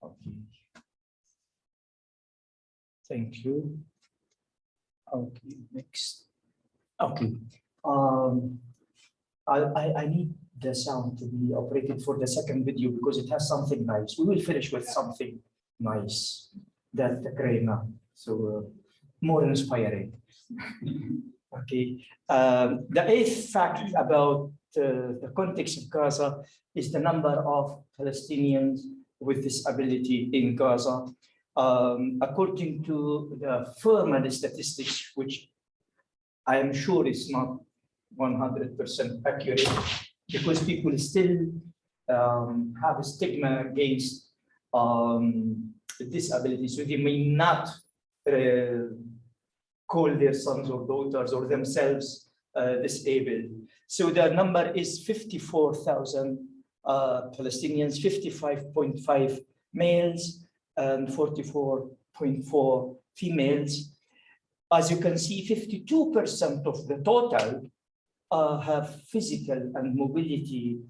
Okay. Thank you. Okay, next. Okay. I need the sound to be operated for the second video because it has something nice. We will finish with something nice that Karina, so more inspiring. Okay. The eighth fact about the context of Gaza is the number of Palestinians with disability in Gaza. According to the formal statistics, which I am sure is not 100% accurate, because people still have a stigma against disability, so they may not call their sons or daughters or themselves disabled. So the number is 54,000 Palestinians, 55.5 males, and 44.4 females. As you can see, 52% of the total have physical and mobility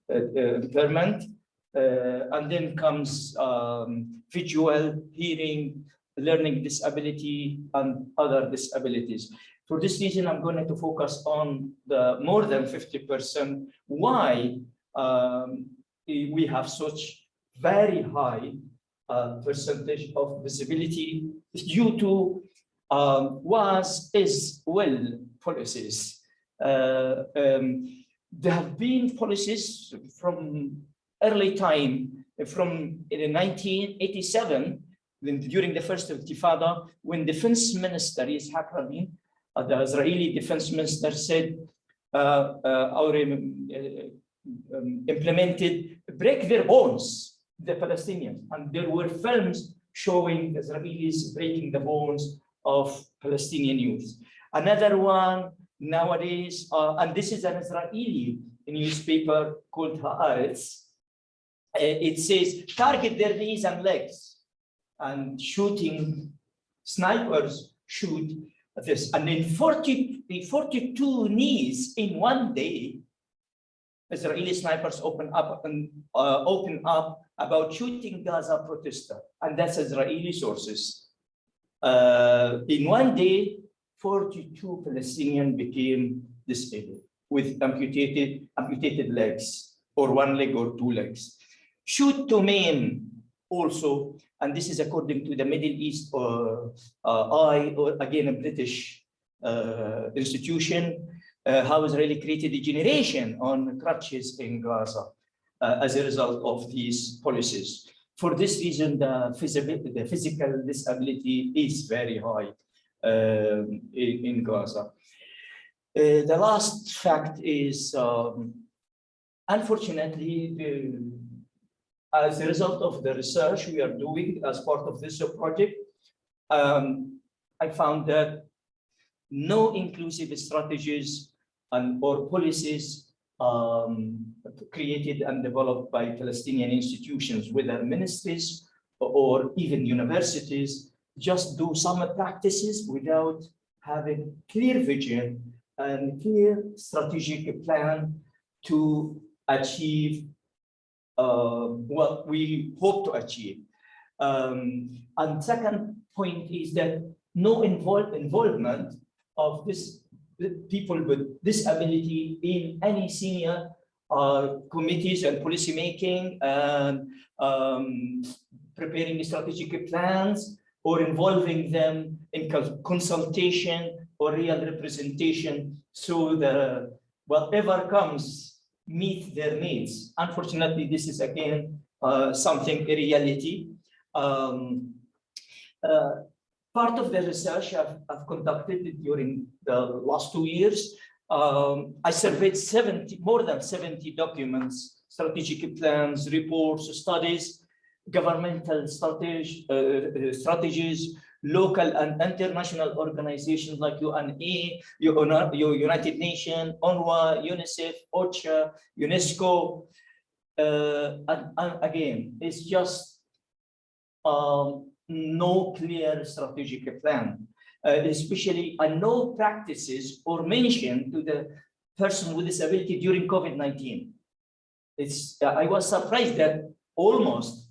impairment, and then comes visual, hearing, learning disability, and other disabilities. For this reason, I'm going to focus on the more than 50%. Why we have such very high percentage of disability is due to policies. There have been policies from early time, from 1987, during the first Intifada, when defense minister is happening, the Israeli defense minister said, implemented, break their bones, the Palestinians. And there were films showing Israelis breaking the bones of Palestinian youth. Another one nowadays, and this is an Israeli newspaper called Haaretz. It says, target their knees and legs, and shooting, snipers shoot this. And in 42 knees in one day, Israeli snipers open up about shooting Gaza protester, and that's Israeli sources. In one day, 42 Palestinians became disabled with amputated legs or one leg or two legs. Shoot to maim also, and this is according to the Middle East or again a British institution, how Israeli created a generation on crutches in Gaza as a result of these policies. For this reason, the physical disability is very high in Gaza. The last fact is, unfortunately, as a result of the research we are doing as part of this project, I found that no inclusive strategies or policies created and developed by Palestinian institutions, whether ministries or even universities, just do some practices without having clear vision and clear strategic plan to achieve what we hope to achieve. And second point is that no involvement of people with disability in any senior committees and policy making and preparing strategic plans or involving them in consultation or real representation, so that whatever comes meet their needs. Unfortunately, this is again something a reality. Part of the research I've conducted during the last 2 years, I surveyed more than 70 documents, strategic plans, reports, studies, governmental strategies, local and international organizations like UNA, United Nations, UNRWA, UNICEF, OCHA, UNESCO. And again, it's just no clear strategic plan, especially no practices or mention to the person with disability during COVID-19. I was surprised that almost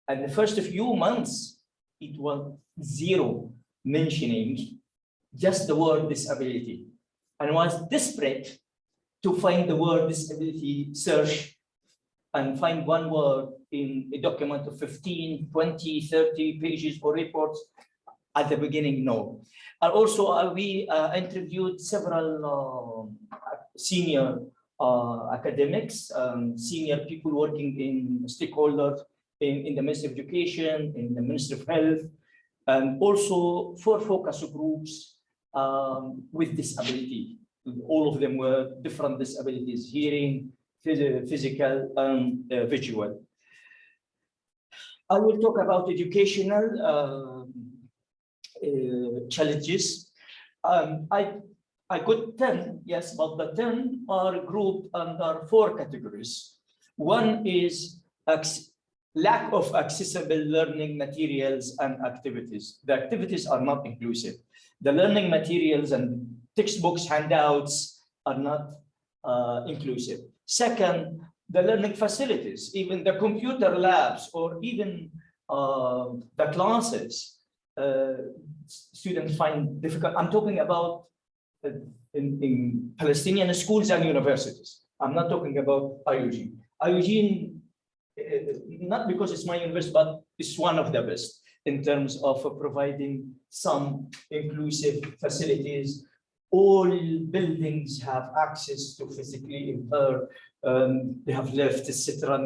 in the first few months, it was zero mentioning just the word disability, and was desperate to find the word disability, search and find one word in a document of 15, 20, 30 pages or reports. At the beginning, no. And also we interviewed several senior academics, senior people working in stakeholders in the Ministry of Education, in the Ministry of Health, and also 4 focus groups with disability. All of them were different disabilities: hearing, physical, and visual. I will talk about educational challenges. I got 10, yes, but the 10 are grouped under 4 categories. One is lack of accessible learning materials and activities. The activities are not inclusive. The learning materials and textbooks, handouts are not inclusive. Second, the learning facilities, even the computer labs or even the classes, students find difficult. I'm talking about in Palestinian schools and universities. I'm not talking about IUG. IUG, not because it's my university, but it's one of the best in terms of providing some inclusive facilities. All buildings have access to physically impaired. They have left, etc.,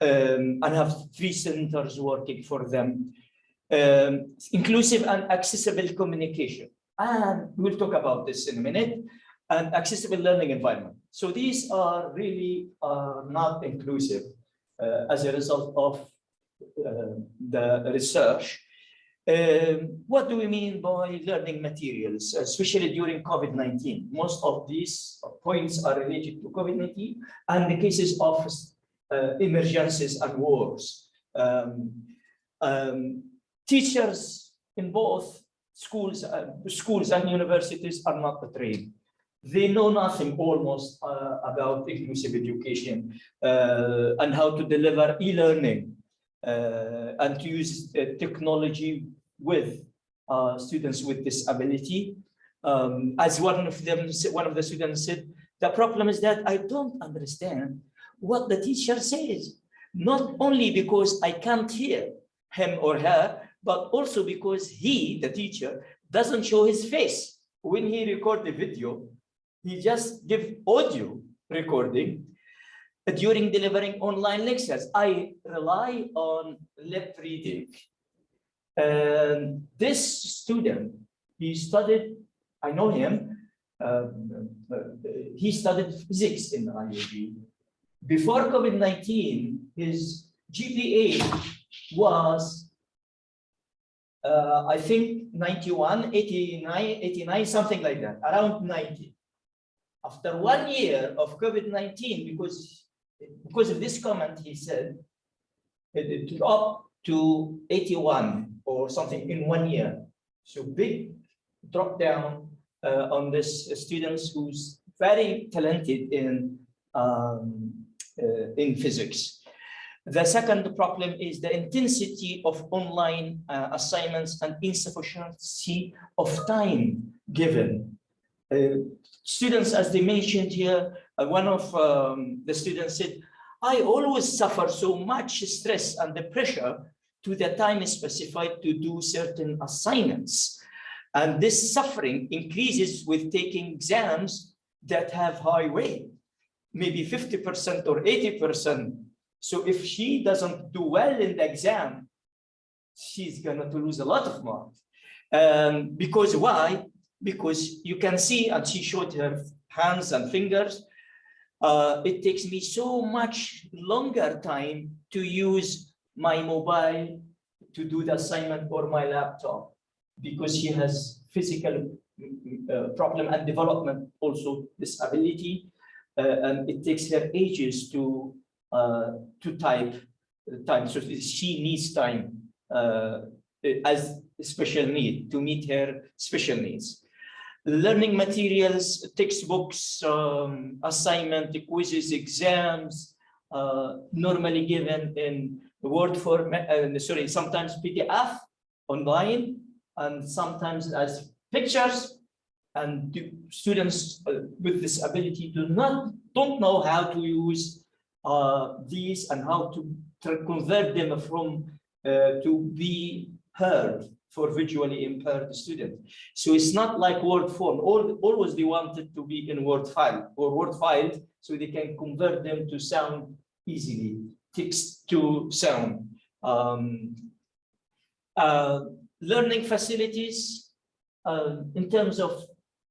and have 3 centers working for them. Inclusive and accessible communication. And we'll talk about this in a minute. And accessible learning environment. So these are really not inclusive as a result of the research. What do we mean by learning materials, especially during COVID-19? Most of these points are related to COVID-19 and the cases of emergencies and wars. Teachers in both schools and universities are not trained. They know nothing almost about inclusive education and how to deliver e-learning and to use technology with students with disability. As one of the students said, the problem is that I don't understand what the teacher says, not only because I can't hear him or her, but also because he, the teacher, doesn't show his face. When he records the video, he just gives audio recording during delivering online lectures. I rely on lip reading. And this student, he studied, I know him, he studied physics in the IUB. Before COVID-19, his GPA was, I think, 91, 89, something like that, around 90. After 1 year of COVID-19, because of this comment, he said, it dropped to 81 or something in 1 year. So big drop down on this students who's very talented in physics. The second problem is the intensity of online assignments and insufficiency of time given. Students, as they mentioned here, one of the students said, I always suffer so much stress and the pressure to the time specified to do certain assignments. And this suffering increases with taking exams that have high weight, maybe 50% or 80%. So if she doesn't do well in the exam, she's going to lose a lot of marks. Because why? Because you can see, and she showed her hands and fingers, it takes me so much longer time to use my mobile to do the assignment or my laptop, because she has physical problem and development, also disability, and it takes her ages to type time. So she needs time as a special need to meet her special needs. Learning materials, textbooks, assignment, quizzes, exams, normally given in Word format, sometimes PDF online, and sometimes as pictures. And students with disability don't know how to use these and how to convert them from to be heard for visually impaired students. So it's not like Word form. Always they wanted to be in Word file or Word filed, so they can convert them to sound easily, text to sound. Learning facilities in terms of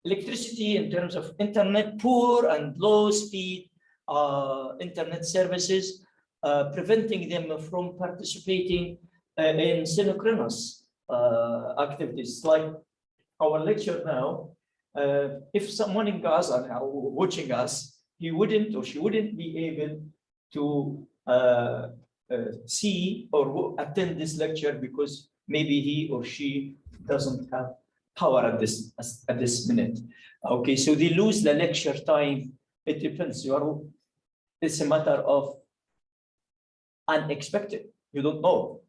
electricity, in terms of internet, poor and low speed internet services, preventing them from participating in synchronous activities. Like our lecture now, if someone in Gaza now watching us, he wouldn't or she wouldn't be able to see or attend this lecture because maybe he or she doesn't have power at this minute. Okay, so they lose the lecture time. It depends. It's a matter of unexpected. You don't know.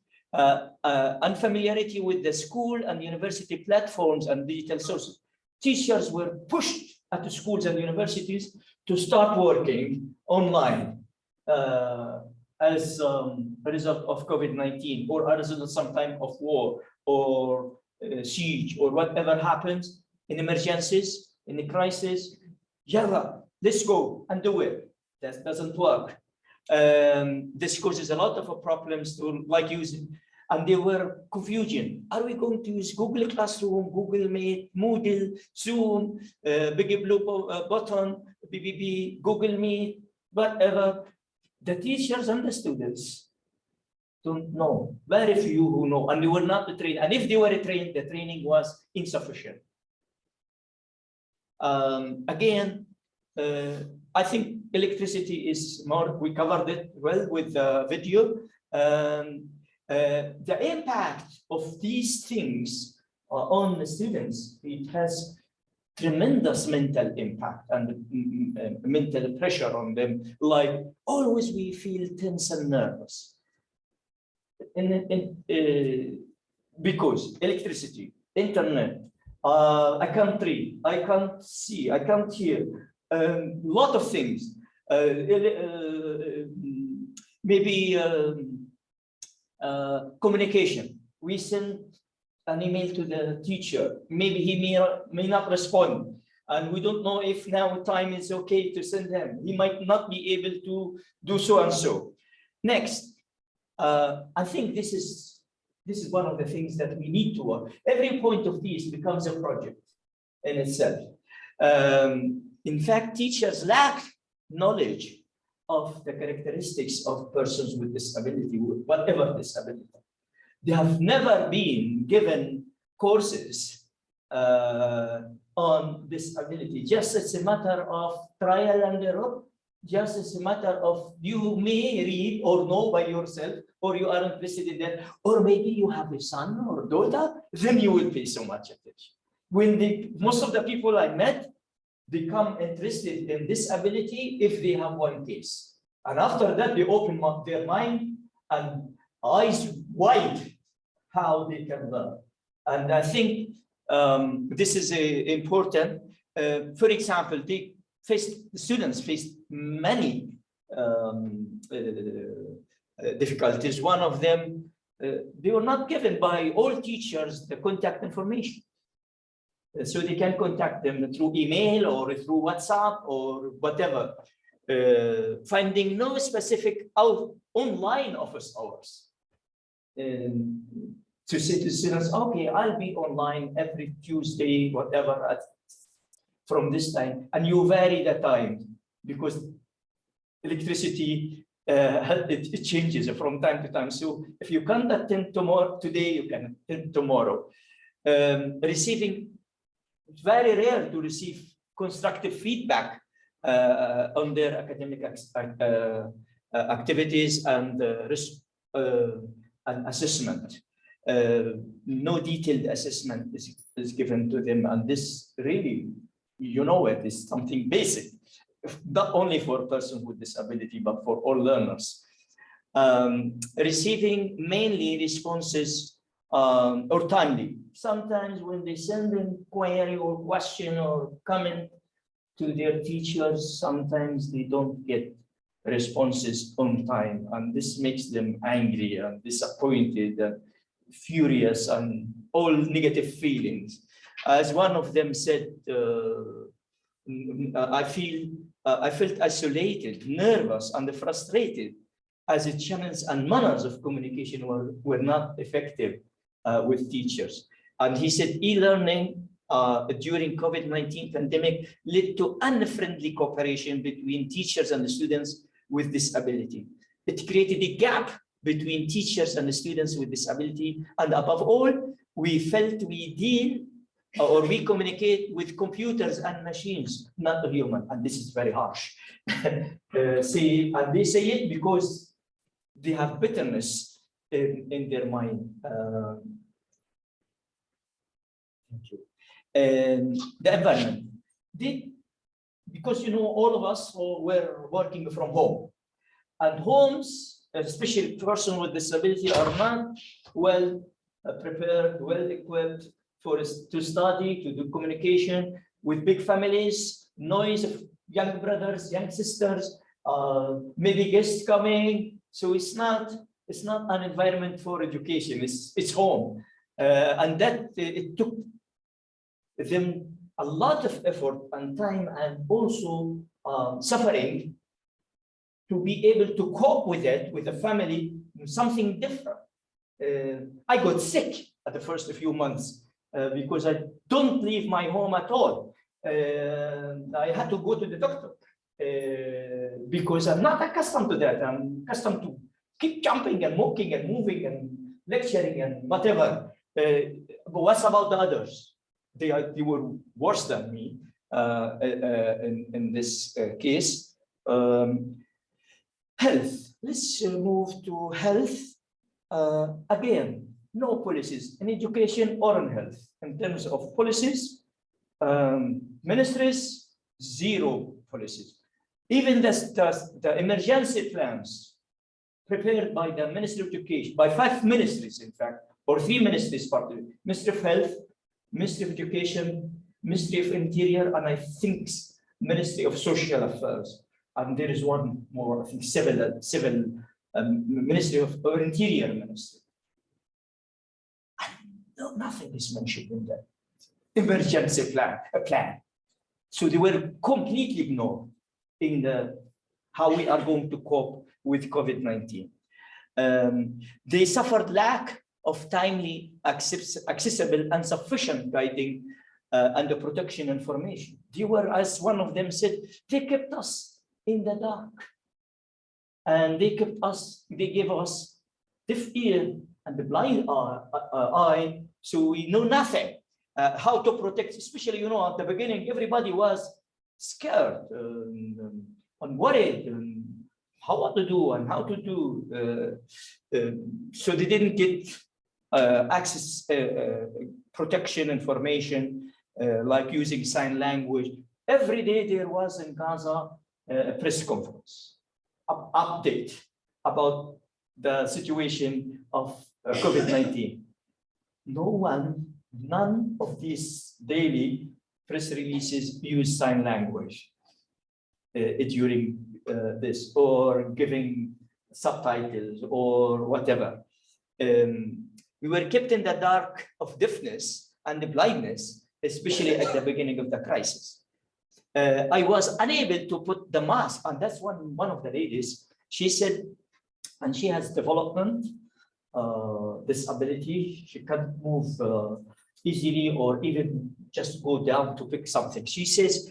Unfamiliarity with the school and university platforms and digital sources. Teachers were pushed at the schools and universities to start working online as a result of COVID-19 or as a result sometime of war or siege or whatever happens in emergencies, in the crisis. Yalla, let's go and do it. That doesn't work. This causes a lot of problems to like using, and there were confusion. Are we going to use Google Classroom, Google Meet, Moodle, Zoom, Big Blue Button, BBB, Google Meet, whatever? The teachers and the students don't know. Very few who know, and they were not trained. And if they were trained, the training was insufficient. Again, I think electricity is more, we covered it well with the video. The impact of these things on the students, it has tremendous mental impact and mental pressure on them. Like always we feel tense and nervous. Because electricity, internet, I can't read, I can't see, I can't hear, a lot of things. Maybe communication. We send an email to the teacher. Maybe he may not respond. And we don't know if now time is okay to send him. He might not be able to do so and so. Next, I think this is one of the things that we need to work. Every point of peace becomes a project in itself. In fact, teachers lack knowledge of the characteristics of persons with disability, whatever disability. They have never been given courses on disability. Just as a matter of trial and error, just as a matter of you may read or know by yourself, or you are interested in that, or maybe you have a son or daughter, then you will pay so much attention. When most of the people I met become interested in disability if they have one case. And after that, they open up their mind and eyes wide how they can learn. And I think this is important. For example, the students faced many difficulties. One of them, they were not given by all teachers the contact information. So they can contact them through email or through WhatsApp or whatever. Finding no specific online office hours. To say to students, okay, I'll be online every Tuesday, whatever, from this time, and you vary the time because electricity it changes from time to time. So if you can't attend tomorrow, today you can attend tomorrow. Receiving, it's very rare to receive constructive feedback on their academic activities and assessment. No detailed assessment is given to them, and this really, you know, it is something basic, not only for a person with disability, but for all learners. Receiving mainly responses or timely. Sometimes when they send an inquiry or question or comment to their teachers, sometimes they don't get responses on time, and this makes them angry and disappointed and furious and all negative feelings. As one of them said, I felt isolated, nervous, and frustrated as the channels and manners of communication were not effective with teachers. And he said e-learning during COVID-19 pandemic led to unfriendly cooperation between teachers and the students with disability. It created a gap between teachers and the students with disability, and above all, we felt we deal or we communicate with computers and machines, not a human, and this is very harsh. And they say it because they have bitterness in their mind. Thank you. And the environment. Because you know, all of us were working from home, and homes, especially person with disability, are not well prepared, well equipped to study, to do communication with big families, noise of young brothers, young sisters, maybe guests coming. So it's not an environment for education. It's home, and that it took them a lot of effort and time, and also suffering, to be able to cope with it, with the family, something different. I got sick at the first few months because I don't leave my home at all. I had to go to the doctor because I'm not accustomed to that. I'm accustomed to keep jumping and walking and moving and lecturing and whatever. But what's about the others? They were worse than me in this case. Health. Let's move to health. Again, no policies in education or in health. In terms of policies, ministries, zero policies. Even the emergency plans prepared by the Ministry of Education, by 5 ministries, in fact, or 3 ministries, partly. Ministry of Health, Ministry of Education, Ministry of Interior, and I think Ministry of Social Affairs. and there is one more, I think, civil Ministry of or Interior Ministry. And no, nothing is mentioned in the emergency plan. So they were completely ignored in how we are going to cope with COVID-19. They suffered lack of timely, accessible, and sufficient guiding and the protection information. They were, as one of them said, they kept us in the dark. And they gave us deaf ear and the blind eye, so we know nothing. How to protect, especially, you know, at the beginning, everybody was scared and worried and what to do and how to do. So they didn't get access protection information, like using sign language. Every day there was in Gaza a press conference, update about the situation of COVID-19. None of these daily press releases use sign language during this, or giving subtitles or whatever. We were kept in the dark of deafness and the blindness, especially at the beginning of the crisis. I was unable to put the mask, and that's one of the ladies, she said, and she has development disability, she can't move easily or even just go down to pick something. She says,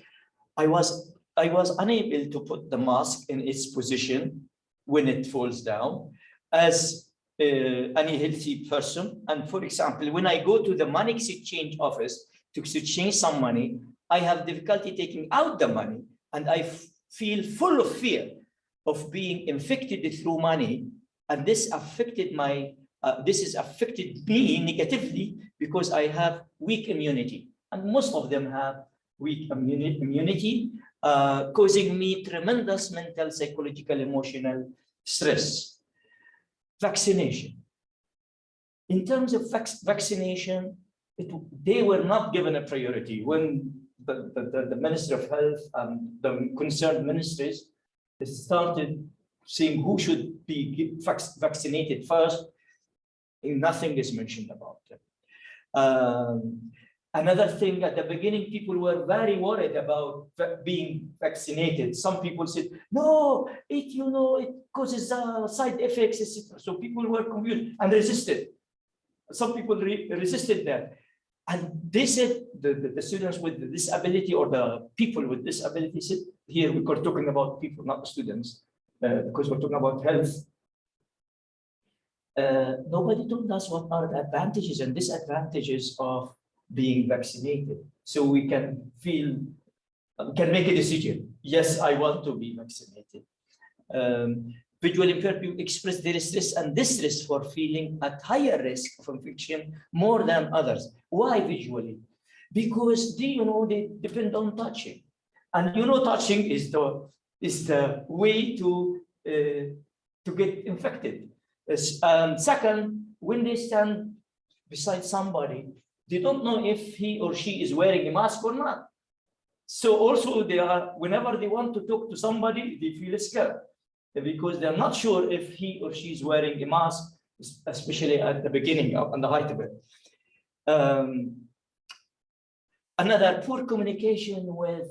I was unable to put the mask in its position when it falls down as any healthy person. And for example, when I go to the money exchange office to exchange some money, I have difficulty taking out the money, and I feel full of fear of being infected through money. And this affected this has affected me negatively because I have weak immunity, and most of them have weak immunity, causing me tremendous mental, psychological, emotional stress. Vaccination. In terms of vaccination, they were not given a priority. When the Minister of Health and the concerned ministries started seeing who should be vaccinated first, nothing is mentioned about it. Another thing, at the beginning, people were very worried about being vaccinated. Some people said, no, it causes side effects, etc. So people were confused and resisted. Some people resisted that. And they said, the students with the disability or the people with disability said, here we're talking about people, not students, because we're talking about health. Nobody told us what are the advantages and disadvantages of being vaccinated, so we can make a decision. Yes, I want to be vaccinated. Visually impaired people express their stress and distress for feeling at higher risk of infection more than others. Why visually? Because they depend on touching, and touching is the way to get infected. Second, when they stand beside somebody, they don't know if he or she is wearing a mask or not. So also whenever they want to talk to somebody, they feel scared because they're not sure if he or she is wearing a mask, especially at the beginning on the height of it. Another, poor communication with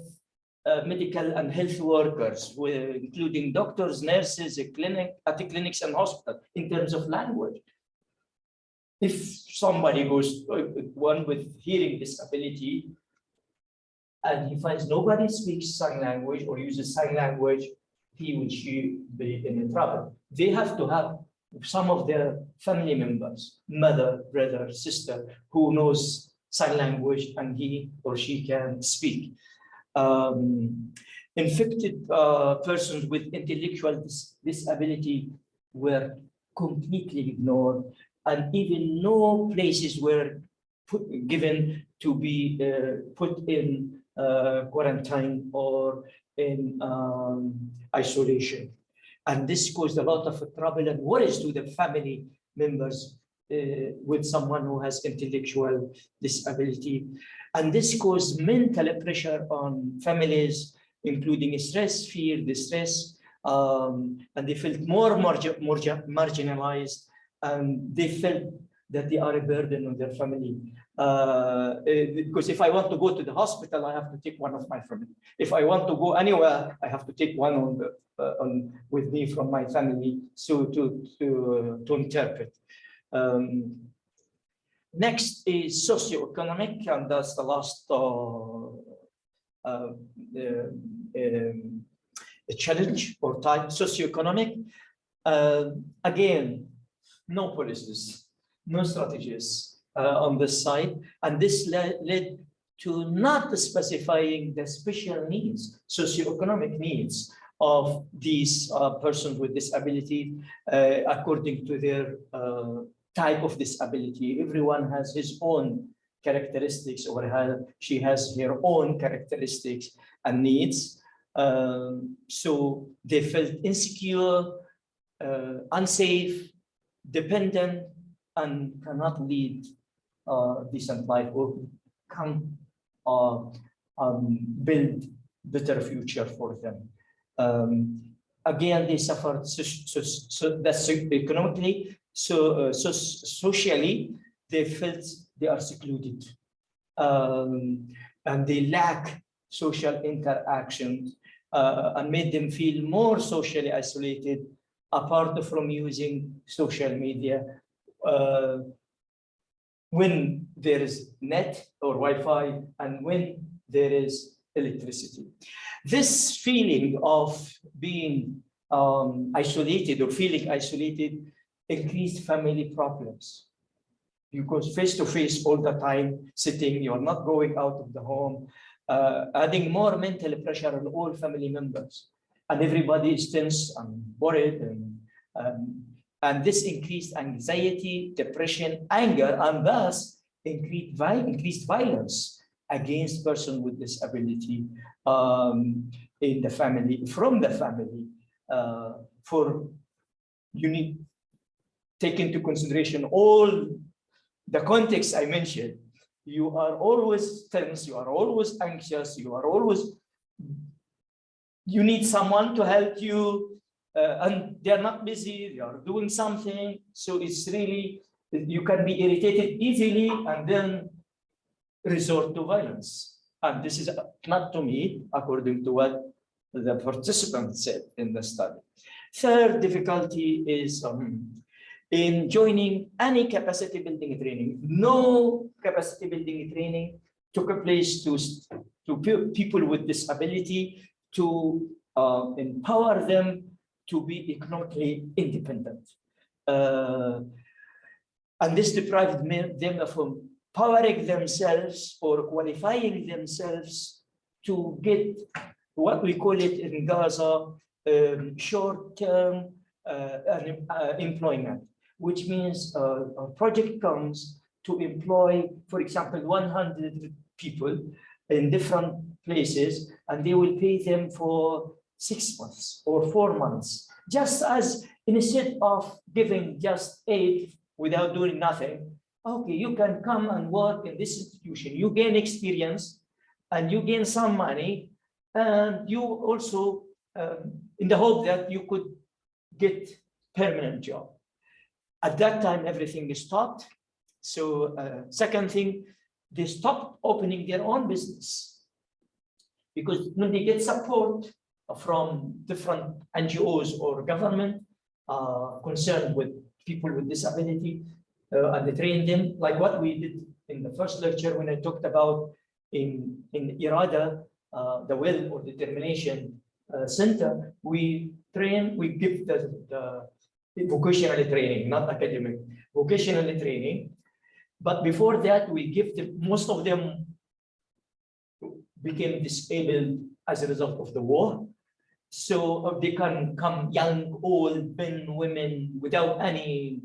medical and health workers, including doctors, nurses, at the clinics and hospitals, in terms of language. If somebody goes, one with hearing disability, and he finds nobody speaks sign language or uses sign language, he or she be in trouble. They have to have some of their family members, mother, brother, sister, who knows sign language, and he or she can speak. Infected persons with intellectual disability were completely ignored, and even no places were given to be put in quarantine or in isolation. And this caused a lot of trouble and worries to the family members with someone who has intellectual disability. And this caused mental pressure on families including stress, fear, distress, and they felt more marginalized, and they felt that they are a burden on their family. Because if I want to go to the hospital, I have to take one of my family. If I want to go anywhere, I have to take one with me from my family, so to interpret. Next is socio-economic, and that's the last challenge or type. Socio-economic. Again, no policies, no strategies on this side, and this led to not specifying the special needs, socio-economic needs of these persons with disability according to their type of disability. Everyone has his own characteristics, or she has her own characteristics and needs. So they felt insecure, unsafe, dependent, and cannot lead a decent life or can build better future for them. Again, they suffered that's economically, socially, they felt they are secluded, and they lack social interaction, and made them feel more socially isolated, apart from using social media when there is net or Wi-Fi and when there is electricity. This feeling of being isolated or feeling isolated increased family problems, because face-to-face all the time, sitting, you're not going out of the home, adding more mental pressure on all family members. And everybody is tense and worried, and this increased anxiety, depression, anger, and thus increased violence against person with disability in the family, from the family. For you need take into consideration all the context I mentioned. You are always tense, you are always anxious, you need someone to help you, and they're not busy, they are doing something. So it's really, you can be irritated easily and then resort to violence. And this is not to me, according to what the participants said in the study. Third difficulty is in joining any capacity building training. No capacity building training took a place to people with disability, to empower them to be economically independent. And this deprived them from empowering themselves or qualifying themselves to get what we call it in Gaza, short-term employment, which means a project comes to employ, for example, 100 people in different places, and they will pay them for 6 months or 4 months, just as instead of giving just aid without doing nothing. Okay, you can come and work in this institution, you gain experience and you gain some money, and you also in the hope that you could get permanent job. At that time, everything is stopped. So second thing, they stopped opening their own business, because when they get support from different NGOs or government concerned with people with disability, and they train them, like what we did in the first lecture when I talked about in Irada, the will or determination center, we give the vocational training, not academic, vocational training. But before that, we give them, most of them became disabled as a result of the war. So they can come young, old, men, women, without any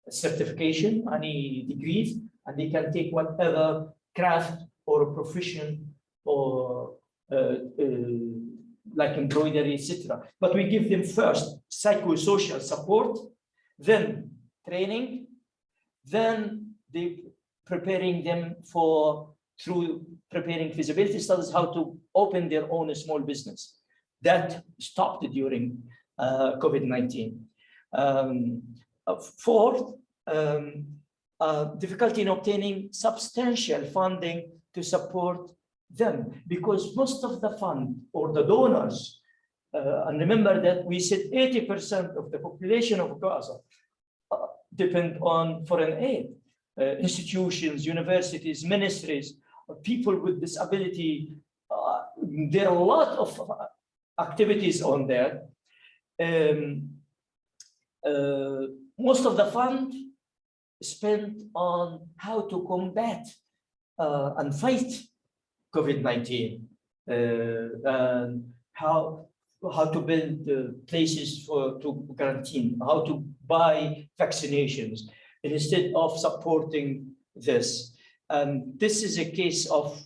certification, any degrees, and they can take whatever craft or profession or like embroidery, etc. But we give them first psychosocial support, then training, then they preparing them for through preparing feasibility studies, how to open their own small business. That stopped during COVID-19. Fourth, difficulty in obtaining substantial funding to support them, because most of the fund or the donors, and remember that we said 80% of the population of Gaza depend on foreign aid, institutions, universities, ministries, people with disability. There are a lot of activities on there. Most of the fund spent on how to combat and fight COVID-19, and how to build places to quarantine, how to buy vaccinations, instead of supporting this. And this is a case of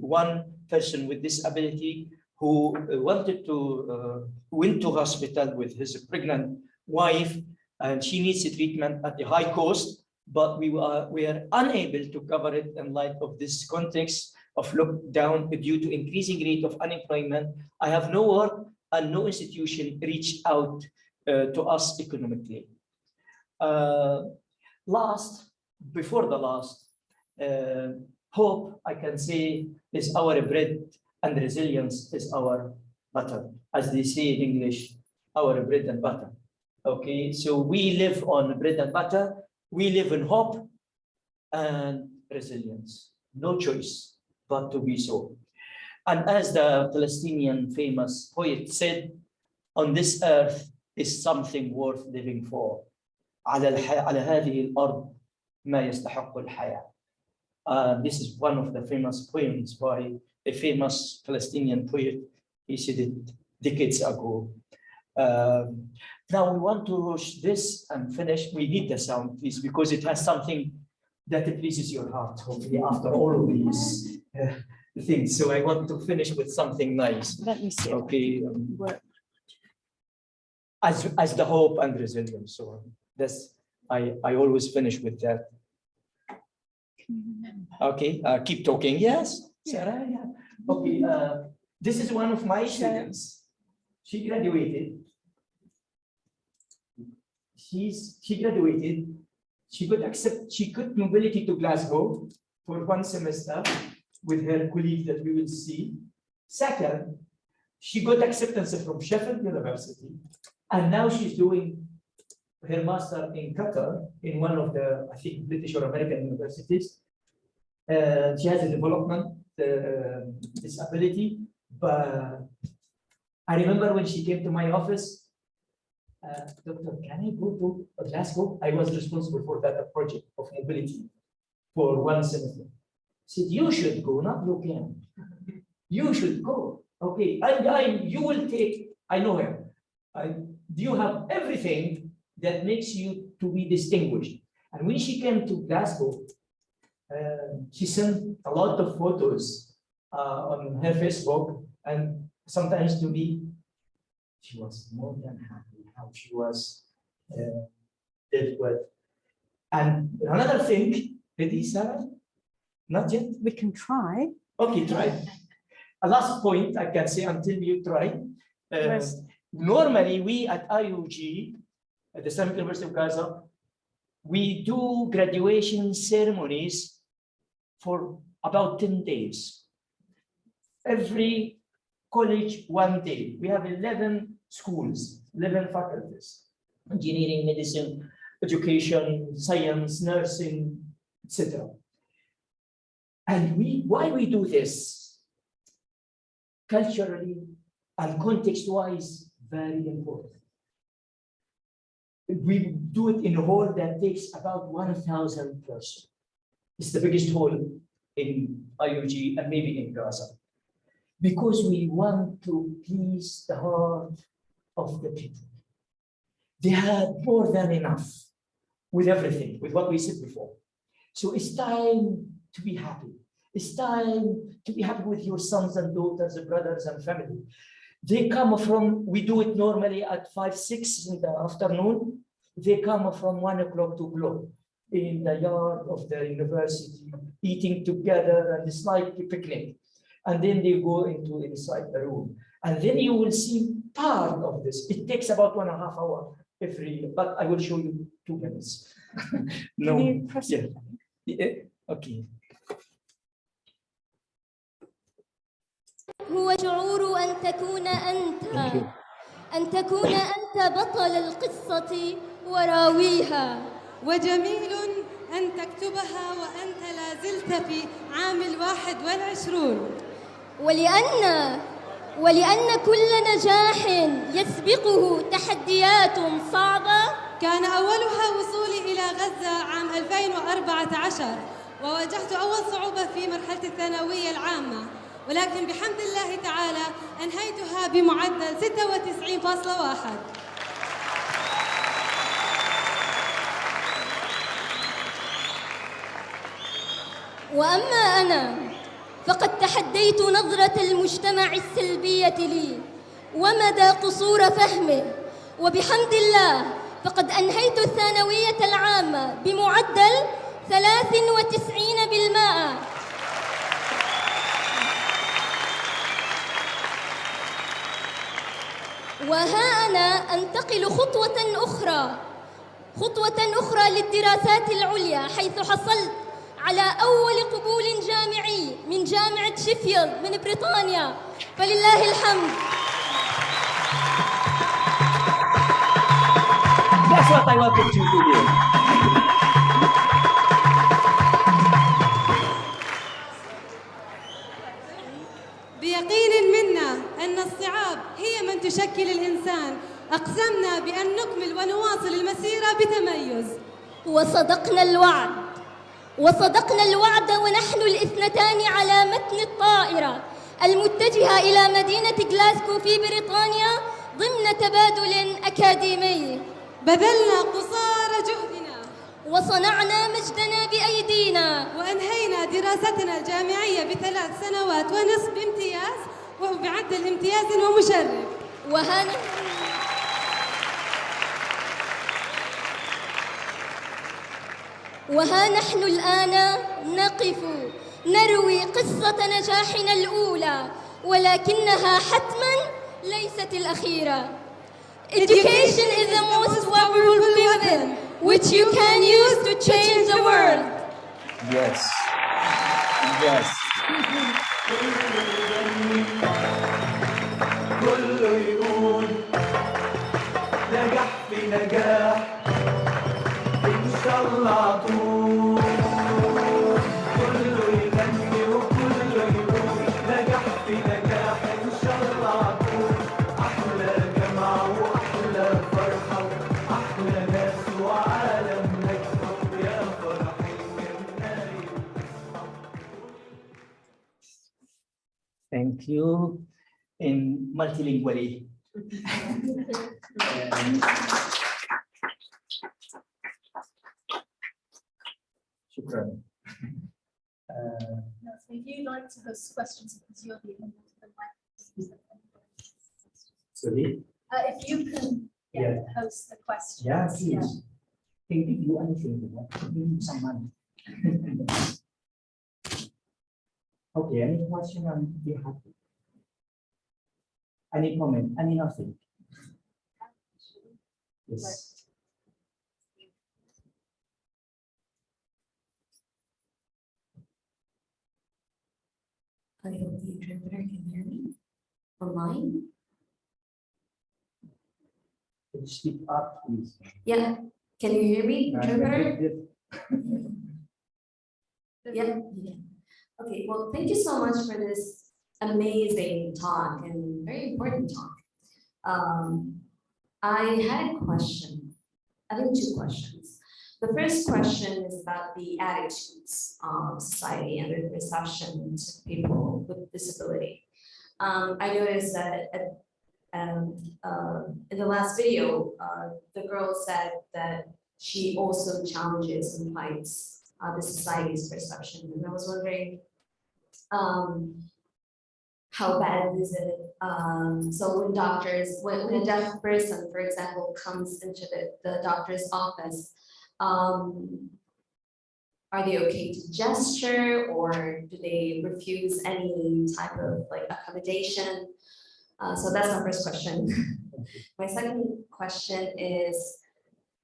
one person with disability who wanted to went to hospital with his pregnant wife, and she needs a treatment at a high cost, but we are unable to cover it in light of this context of lockdown due to increasing rate of unemployment. I have no work and no institution reached out to us economically. Before the last, hope, I can say, is our bread, and resilience is our butter. As they say in English, our bread and butter. Okay, so we live on bread and butter, we live in hope and resilience. No choice but to be so. And as the Palestinian famous poet said, on this earth is something worth living for. على هذه الأرض ما يستحق الحياة. This is one of the famous poems by a famous Palestinian poet. He said it decades ago. Now we want to rush this and finish. We need the sound, please, because it has something that pleases your heart, hopefully, after all of these things. So I want to finish with something nice. Let me see. Okay. As the hope and resilience. So this, I always finish with that. Okay, keep talking. Yes, Sarah. Yeah. Okay, this is one of my students. She graduated. She graduated. She got mobility to Glasgow for 1 semester with her colleague that we will see. Second, she got acceptance from Sheffield University, and now she's doing her master in Qatar in one of the, I think, British or American universities. She has a development disability, but I remember when she came to my office, Doctor, can I go to Glasgow? I was responsible for that project of mobility for 1 semester. I said, you should go, not you can. You should go. Okay, you will take, I know her. You have everything that makes you to be distinguished. And when she came to Glasgow, she sent a lot of photos on her Facebook, and sometimes to me, she was more than happy how she was dealt with. And another thing, ready, Sarah? Not yet? We can try. Okay, try. A last point I can say until you try. Normally, we at IUG, at the Islamic University of Gaza, we do graduation ceremonies for about 10 days. Every college, 1 day. We have 11 schools, 11 faculties, engineering, medicine, education, science, nursing, etc. And why we do this? Culturally and context-wise, very important. We do it in a hall that takes about 1,000 persons. It's the biggest hall in IUG and maybe in Gaza. Because we want to please the heart of the people. They had more than enough with everything, with what we said before. So it's time to be happy. It's time to be happy with your sons and daughters, brothers and family. They come from, we do it normally at 5, 6 in the afternoon. They come from 1 o'clock, 2 o'clock. in the yard of the university, eating together, and it's like a picnic. And then they go inside the room. And then you will see part of this. It takes about 1.5 hours every, but I will show you 2 minutes. No. Can you press yeah. Yeah. Okay. هو شعور أن تكون أنت بطل القصة وراويها. وجميل أن تكتبها وأنت لا زلت في عام 21. ولأن كل نجاح يسبقه تحديات صعبة. كان أولها وصولي إلى غزة عام 2014 وواجهت أول صعوبة في مرحلة الثانوية العامة، ولكن بحمد الله تعالى أنهيتها بمعدل 96.1. وأما أنا فقد تحديت نظرة المجتمع السلبية لي ومدى قصور فهمه، وبحمد الله فقد أنهيت الثانوية العامة بمعدل 93%. وها أنا أنتقل خطوة أخرى للدراسات العليا، حيث حصلت على أول قبول جامعي من جامعة شيفيلد من بريطانيا، فلله الحمد. That's what I wanted you to do. بيقين منا أن الصعاب هي من تشكل الإنسان، أقسمنا بأن نكمل ونواصل المسيرة بتميز. وصدقنا الوعد ونحن الاثنتان على متن الطائرة المتجهة إلى مدينة غلاسكو في بريطانيا ضمن تبادل أكاديمي. بذلنا قصارى جهدنا وصنعنا مجدنا بأيدينا، وأنهينا دراستنا الجامعية ب3 سنوات ونصف بامتياز وبعدل امتياز ومشرف. وها نحن الآن نقف نروي قصة نجاحنا الأولى، ولكنها حتماً ليست الأخيرة. Education is the most powerful weapon which you can use to change the world. Yes. Yes. كله يقول نجاح في نجاح إن شاء الله طول، كله يغني وكله يقول نجاح في نجاح إن شاء الله طول، أحلى جامعة وأحلى فرحة وأحلى ناس وعالم نجمة يا فرحي النايم. Thank you in multilingually. Shukran. So if you'd like to host questions, because you're the mic. Sorry? If you can host the questions. Yeah, please. Can you do anything? Some money. Okay, any question on behalf? Any comment? Any nothing? Yes. I hope the interpreter can hear me online. Can you speak up, please? Yeah, can you hear me, interpreter? Yeah. Okay, well, thank you so much for this amazing talk and very important talk. I had a question. I think 2 questions. The first question is about the attitudes of society and the perception to people with disability. I noticed that in the last video, the girl said that she also challenges and fights the society's perception. And I was wondering, how bad is it? So when a deaf person, for example, comes into the doctor's office, are they okay to gesture, or do they refuse any type of like accommodation? So that's my first question. My second question is,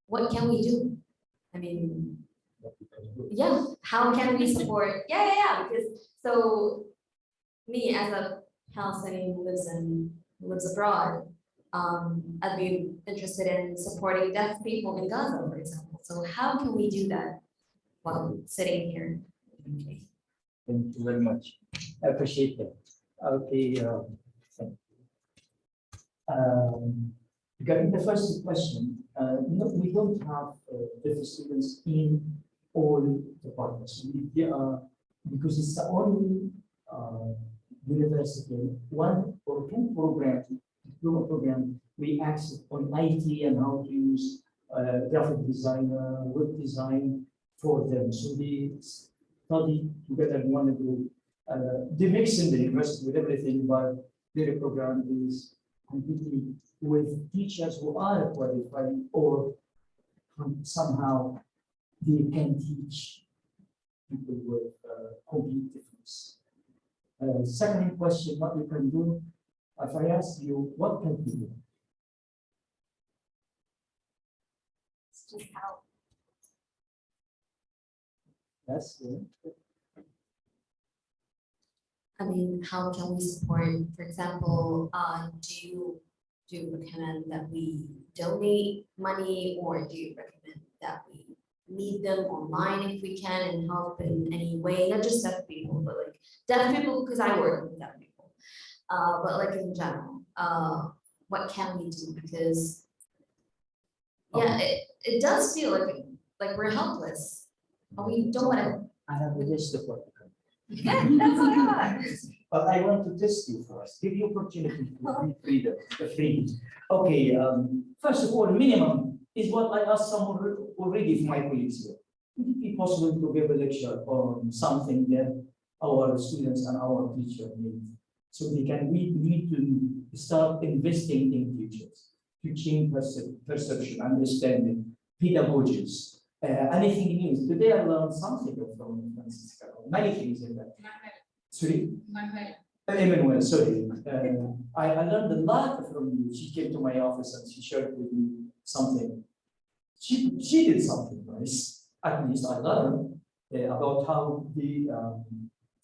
what can we do? I mean, yeah, how can we support? Yeah. Because so me as a Palestinian who lives abroad, I'd be interested in supporting deaf people in Gaza, for example. So how can we do that while sitting here? Okay. Thank you very much. I appreciate that. Okay. Regarding the first question, no, we don't have deaf students in all departments. We are, because it's the only university, one or two programs, diploma program, we access on IT and how to use graphic designer, web design for them. So they study together in one group. They mix in the university with everything, but their program is completely with teachers who are qualified or somehow they can teach people with complete difference. Second question, what you can do? If I ask you, what can you do? It's just how. That's good. I mean, how can we support, for example, do you recommend that we donate money, or do you recommend that we meet them online if we can and help in any way, not just deaf people, but like deaf people, because I work with deaf people, but like in general, what can we do? Because yeah, it does feel like we're helpless, but we don't want to. I have a list of what. Yeah, that's what I want. But I want to test you first, give you opportunity to be free. Okay, first of all, minimum is what I asked someone already from my colleagues here. Would it be possible to give a lecture on something that our students and our teachers need? So we need to start investing in teachers, to change perception, understanding, pedagogies, anything new. Today I learned something from Francisca, many things in that. Sorry? Emmanuel, sorry. I learned a lot from you. She came to my office and she shared with me something. She did something nice. At least I learned about how they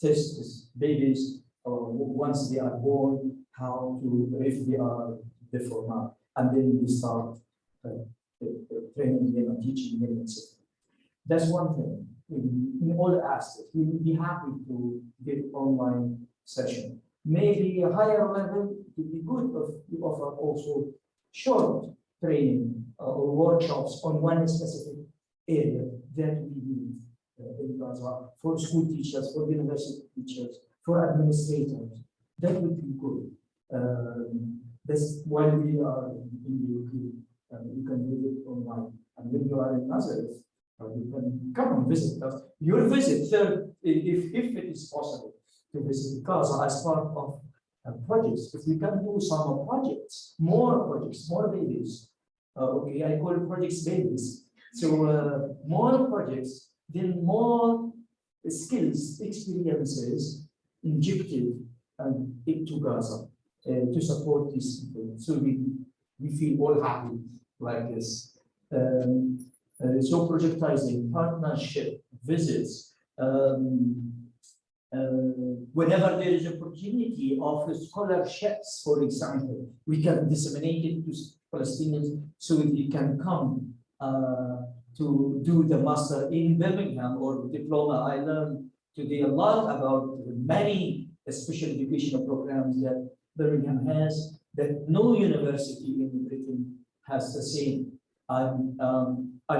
test babies once they are born, how to, if they are deformed, and then we start training them and teaching them, etc. That's one thing. In all aspects, we will be happy to get online session. Maybe a higher level would be good if we offer also short training or workshops on one specific area that we need in Gaza for school teachers, for university teachers, for administrators. That would be good. That's why we are in the UK. You can do it online. And when you are in Nazareth, you can come and visit us. Your visit, third, if it is possible, to visit Gaza as part of projects. If we can do some projects, more babies. Okay, I call it projects babies. So more projects, then more skills, experiences injected into Gaza to support these people. So we feel all happy like this. So projectizing, partnership, visits, whenever there is opportunity of scholarships, for example, we can disseminate it to Palestinians so they can come to do the master in Birmingham or diploma. I learned today a lot about many special educational programs that Birmingham has, that no university in Britain has the same. And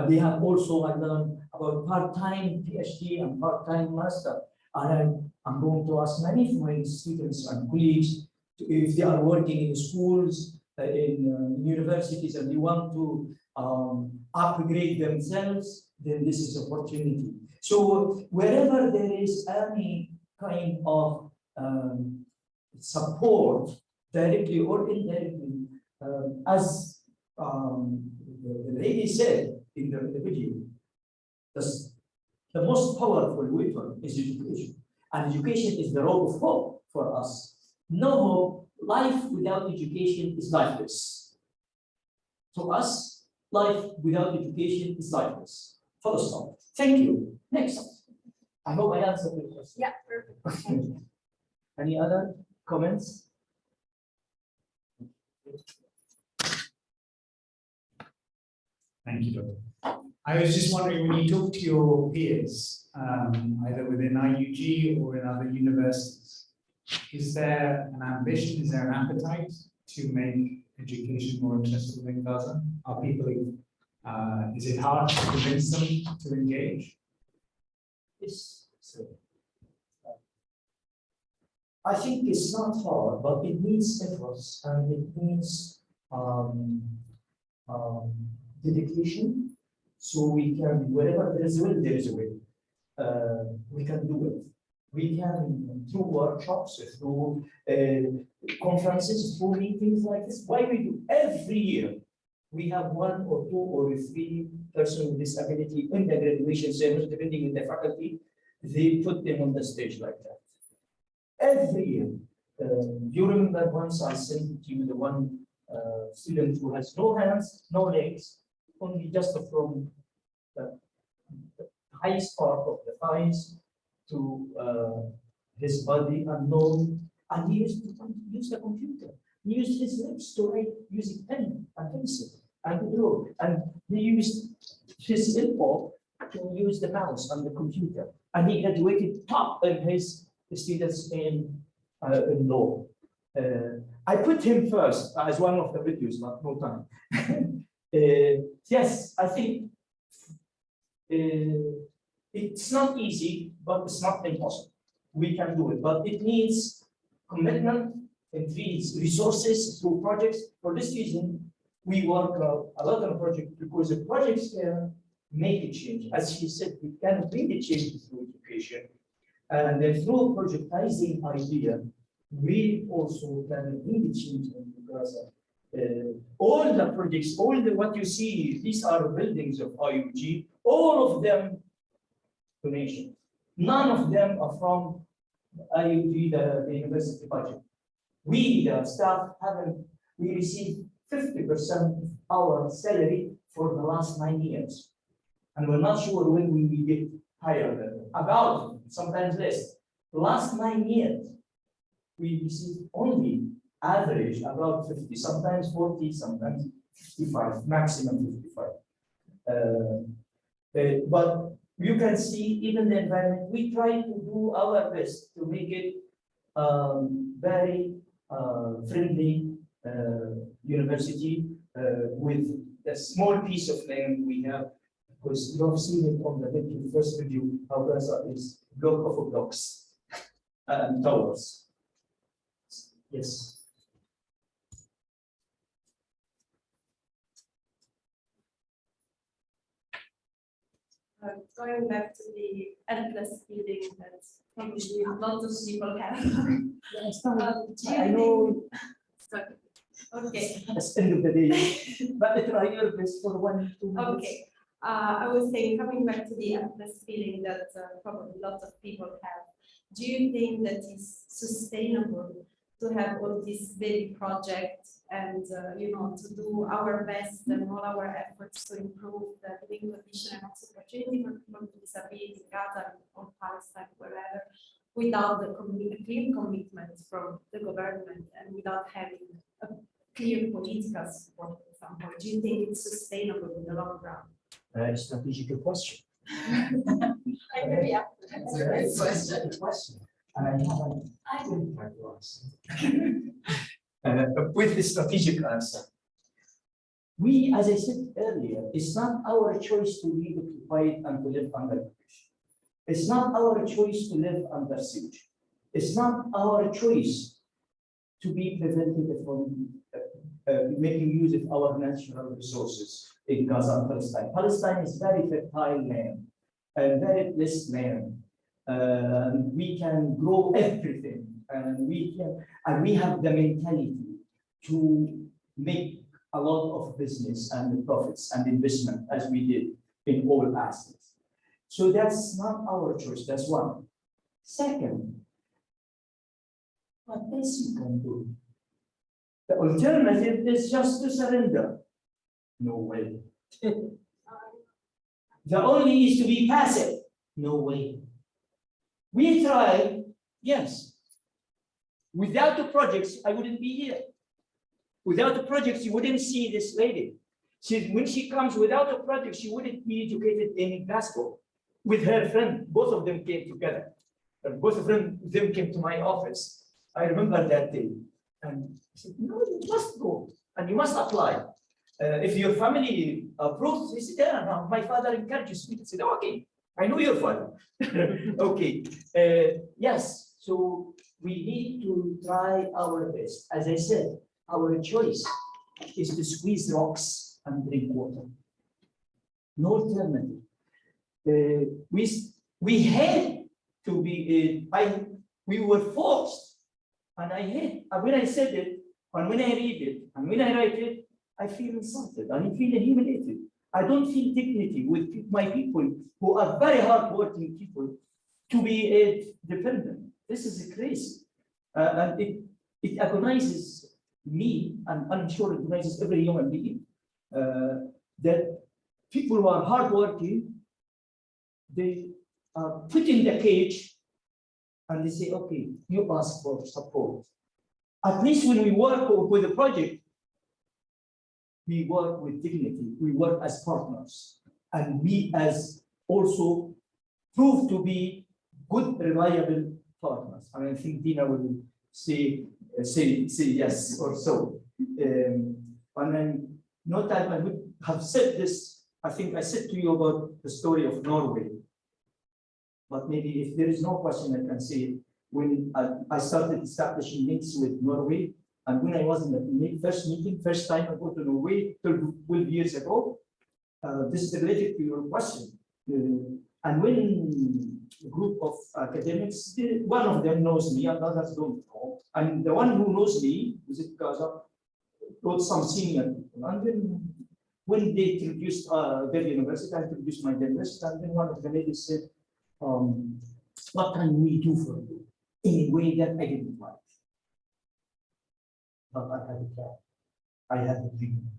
they have also, I learned about part-time PhD and part-time master. And I'm going to ask many of my students and colleagues if they are working in schools, in universities, and they want to upgrade themselves, then this is opportunity. So wherever there is any kind of support, directly or indirectly, as the lady said in the video, The most powerful weapon is education. And education is the rope of hope for us. No hope, life without education is lifeless. To us, life without education is lifeless. Full stop. Thank you. Next. I hope I answered your question. Yeah, perfect. Any other comments? Thank you, Doctor. I was just wondering, when you talk to your peers, either within IUG or in other universities, is there an ambition, is there an appetite to make education more accessible in Gaza? Are people, is it hard to convince them to engage? Yes. So, I think it's not hard, but it needs efforts and it needs dedication. So we can, wherever there is a will, there is a way. We can do it. We can, through workshops, through conferences, through meetings like this. Why we do every year? We have 1 or 2 or 3 persons with disability in the graduation ceremony, depending on the faculty. They put them on the stage like that. Every year. You remember once I sent you the one student who has no hands, no legs, only just from the highest part of the thighs to his body unknown, and he used to use the computer. He used his lips to write using pen and pencil and draw, and he used his elbow to use the mouse on the computer, and he graduated top in his students in law. I put him first as one of the videos, but no time. Yes, I think it's not easy, but it's not impossible. We can do it, but it needs commitment, it needs resources through projects. For this reason, we work a lot on projects because the projects can make a change. As she said, we can bring the change through education. And then through projectizing idea, we also can bring the change in Gaza. All the projects, all the what you see, these are buildings of IUG, all of them donation. None of them are from IUG, the university budget. We, the staff, we received 50% of our salary for the last 9 years. And we're not sure when we will get higher than about, sometimes less. The last 9 years, we received only average about 50, sometimes 40, sometimes 55, maximum 55. But you can see even the environment, we try to do our best to make it very friendly university with the small piece of land we have, because you have seen it on the first video, how Gaza is block of blocks and towers. Yes. Going back to the endless feeling that probably lots of people have. I know Okay. it's the end of the day, but try your best for 1 2 minutes. Okay. I was saying, coming back to the endless feeling that probably lots of people have. Do you think that it's sustainable to have all these big projects and to do our best and all our efforts to improve the living condition and also opportunity for people with disabilities in Gaza or Palestine, wherever, without the clear commitment from the government and without having a clear political support, for example? Do you think it's sustainable in the long run? Strategic question. I maybe It's a very question. And I will try to answer. With the strategic answer. We, as I said earlier, it's not our choice to be occupied and to live under occupation. It's not our choice to live under siege. It's not our choice to be prevented from making use of our natural resources in Gaza and Palestine. Palestine is very fertile land and very blessed land. We can grow everything, and we have the mentality to make a lot of business and profits and investment as we did in all aspects. So that's not our choice, that's one. Second, what else you can do? The alternative is just to surrender. No way. The only is to be passive. No way. We tried, yes. Without the projects, I wouldn't be here. Without the projects, you wouldn't see this lady. When she comes without a project, she wouldn't be educated in Glasgow. With her friend, both of them came together. And both of them came to my office. I remember that day. And I said, no, you must go and you must apply. If your family approves, he said, yeah, no, my father encourages me. I said, okay, I know your father. Okay, yes, so we need to try our best. As I said, our choice is to squeeze rocks and drink water. No alternative. We had to be, we were forced, and I hate, when I said it, and when I read it, and when I write it, I feel insulted, and I feel humiliated. I don't feel dignity with my people who are very hardworking people to be dependent. This is crazy. And it agonizes me, and I'm sure it agonizes every human being, that people who are hardworking, they are put in the cage and they say, okay, you ask for support. At least when we work with a project, we work with dignity, we work as partners, and we as also prove to be good, reliable partners. And I think Dina will say yes or so. And then not that I would have said this, I think I said to you about the story of Norway. But maybe if there is no question, I can say when I started establishing links with Norway, and when I was in the first time I go to Norway 12 years ago, this is related to your question. And when a group of academics, one of them knows me and others don't know. And the one who knows me, visit Gaza, wrote some senior people. And then when they introduced their university, I introduced my university, and then one of the ladies said, what can we do for you in a way that I didn't like? But I had a plan. I had a dream.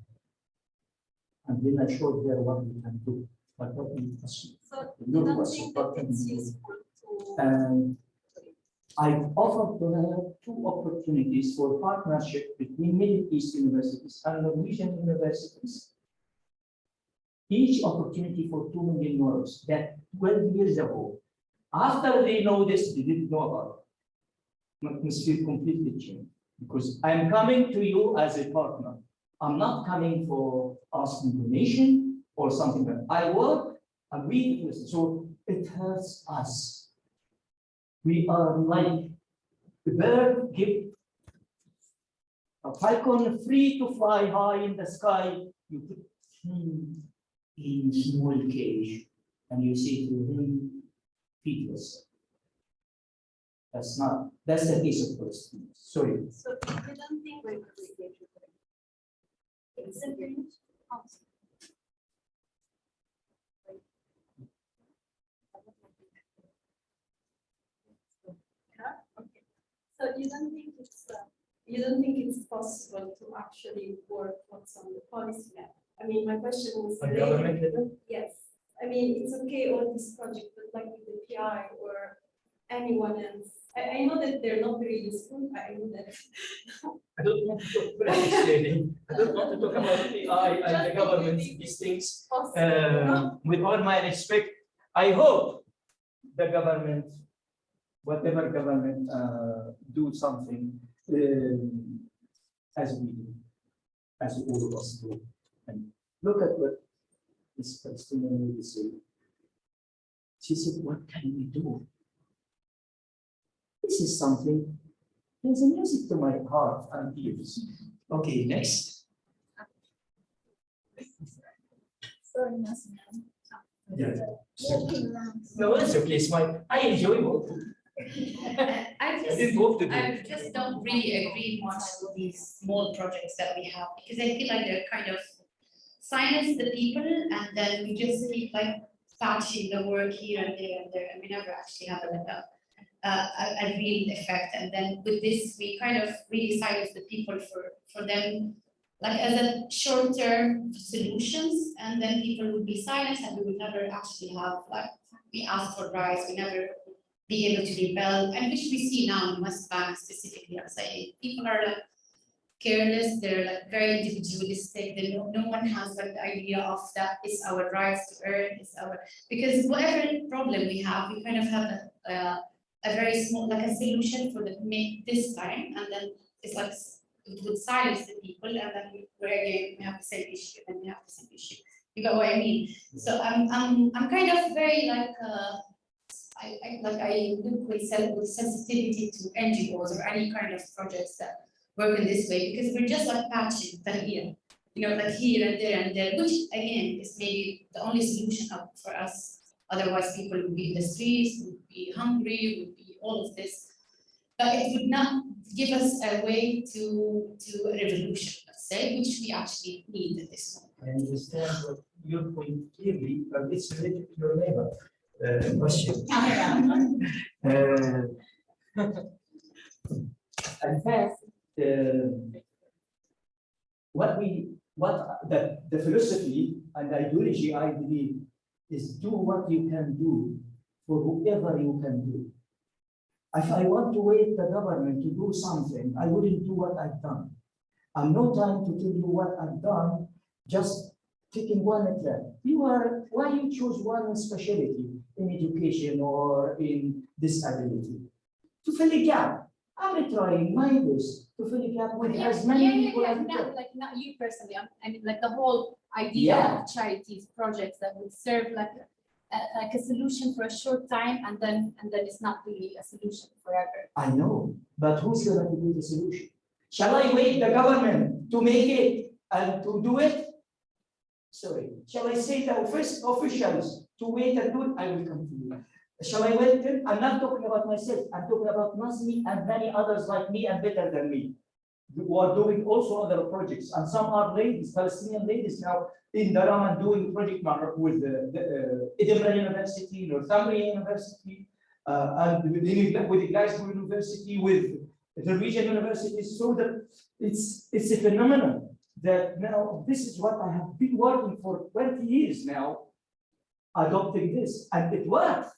And then I showed her what we can do. But what we achieve. So you don't think that it's useful to... And I offered to her 2 opportunities for partnership between Middle East universities and Norwegian universities. Each opportunity for 2 million euros, that 12 years ago. After they know this, they didn't know about it. Atmosphere completely changed. Because I'm coming to you as a partner. I'm not coming for asking donation or something that I work and we listen. So it hurts us. We are like the bird give a falcon free to fly high in the sky. You put him in small cage and you say to him, feed yourself. That's the case of Palestinians. Sorry. So you don't think it's a dream? Okay. So you don't think it's possible to actually work what's on the policy level? I mean, my question was On government level? Yes. I mean, it's okay all this project, but like with the PI or anyone else. I know that they're not very useful. I know that. I don't want to talk politics, lady. I don't want to talk about the AI and the government, these things. With all my respect, I hope the government, whatever government, do something as we do, as all of us do. And look at what this Palestinian lady said. She said, what can we do? This is something, there's a music to my heart and ears. Okay, next. Sorry, Nassim. Yeah. No, it's okay, Smile. I enjoy both. I just don't really agree much with these small projects that we have, because I feel like they're kind of silence the people and then we just keep like patching the work here and there, and we never actually have a real effect. And then with this, we kind of really silence the people for them, like as a short-term solutions, and then people would be silenced, and we would never actually have, like, we ask for rights, we never be able to rebel, and which we see now in West Bank specifically. I'm saying people are like careless, they're like very individualistic, they no one has like the idea of that it's our rights to earn, it's our, because whatever problem we have, we kind of have a very small, like a solution for the make this time, and then it's like it would silence the people, and then we have the same issue, and we have the same issue. You got what I mean? So I'm kind of very like I look with sensitivity to NGOs or any kind of projects that work in this way, because we're just like patching that here, you know, like here and there, which again is maybe the only solution up for us. Otherwise, people would be in the streets, would be hungry, would be all of this, but it would not give us a way to a revolution, let's say, which we actually need at this moment. I understand what your point clearly, but it's related to your neighbor question. In fact, the philosophy and the ideology, I believe, is do what you can do for whoever you can do. If I want to wait the government to do something, I wouldn't do what I've done. I'm no time to tell you what I've done, just taking one example. Why you choose one specialty in education or in disability? To fill a gap. I'm trying my best to fill a gap with as many people as not, like not you personally. I mean, like the whole idea of charities, projects that would serve like a solution for a short time, and then it's not really a solution forever. I know, but who's going to do the solution? Shall I wait the government to make it and to do it? Sorry. Shall I say the first officials to wait and do it? I will come to you. Shall I wait? I'm not talking about myself. I'm talking about Nasmi and many others like me and better than me, who are doing also other projects. And some are ladies, Palestinian ladies now in Durham doing project with the Edinburgh University, Northumbria University, and with Glasgow University, with the region universities. So that it's a phenomenon that now this is what I have been working for 20 years now, adopting this, and it worked.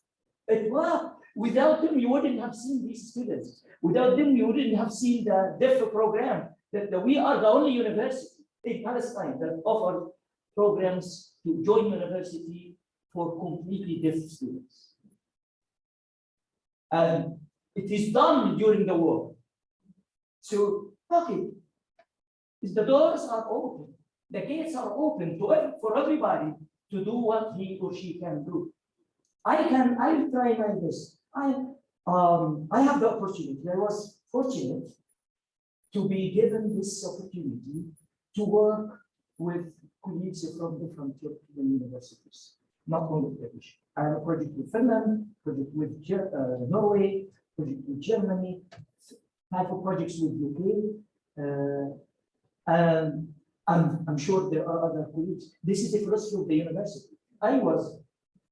It worked. Without them, you wouldn't have seen these students. Without them, you wouldn't have seen the DEF program. That we are the only university in Palestine that offers programs to join university for completely deaf students. And it is done during the war. So, okay, the doors are open, the gates are open for everybody to do what he or she can do. I will try my best. I have the opportunity. I was fortunate to be given this opportunity to work with colleagues from different European universities, not only British. I have a project with Finland, project with Norway, project with Germany, type of projects with UK, and I'm sure there are other colleagues. This is the philosophy of the university. I was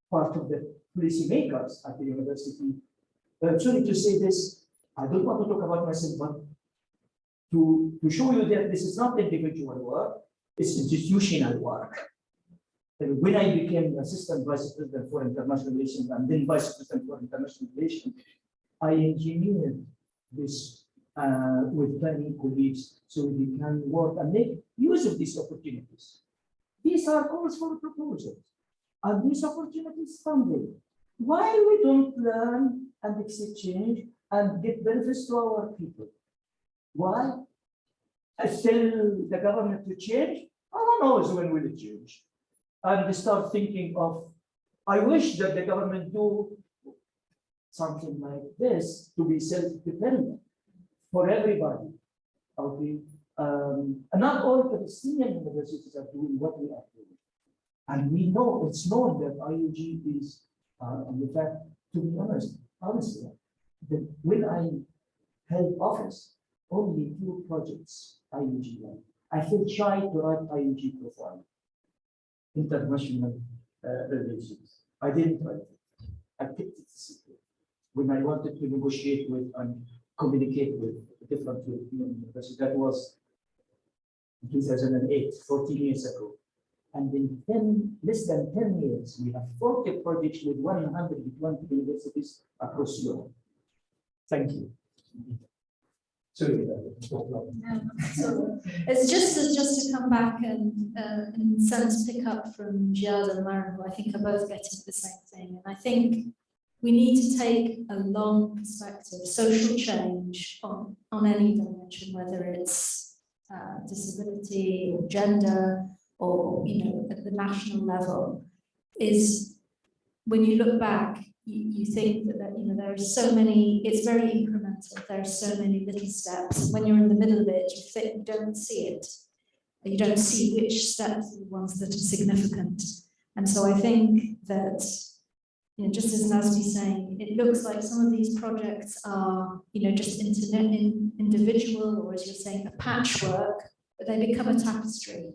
part of the policymakers at the university. Sorry to say this, I don't want to talk about myself, but to show you that this is not individual work, it's institutional work. And when I became Assistant Vice President for International Relations and then Vice President for International Relations, I engineered this with many colleagues so we can work and make use of these opportunities. These are calls for proposals, and these opportunities funded. Why we don't learn and exchange and get benefits to our people? Why? Still the government to change? Who knows when will it change? And they start thinking of, I wish that the government do something like this to be self-dependent for everybody. Okay. And not all Palestinian universities are doing what we are doing. And we know, it's known that IUG is, and in fact, to be honest, honestly, that when I held office, only 2 projects IUG won. I feel shy to write IUG profile, international relations. I didn't. I picked it when I wanted to negotiate with and communicate with different European universities. That was 2008, 14 years ago. And in less than 10 years, we have 40 projects with 120 universities across Europe. Thank you. Sorry. So it's just to come back and in a sense pick up from Jihad and Maren, who I think are both getting the same thing. And I think we need to take a long perspective, social change on any dimension, whether it's disability or gender or at the national level, is when you look back, you think that there are so many, it's very incremental, there are so many little steps. When you're in the middle of it, you don't see it. You don't see which steps are the ones that are significant. And so I think that, just as Nazmi's saying, it looks like some of these projects are, just individual, or as you're saying, a patchwork, but they become a tapestry.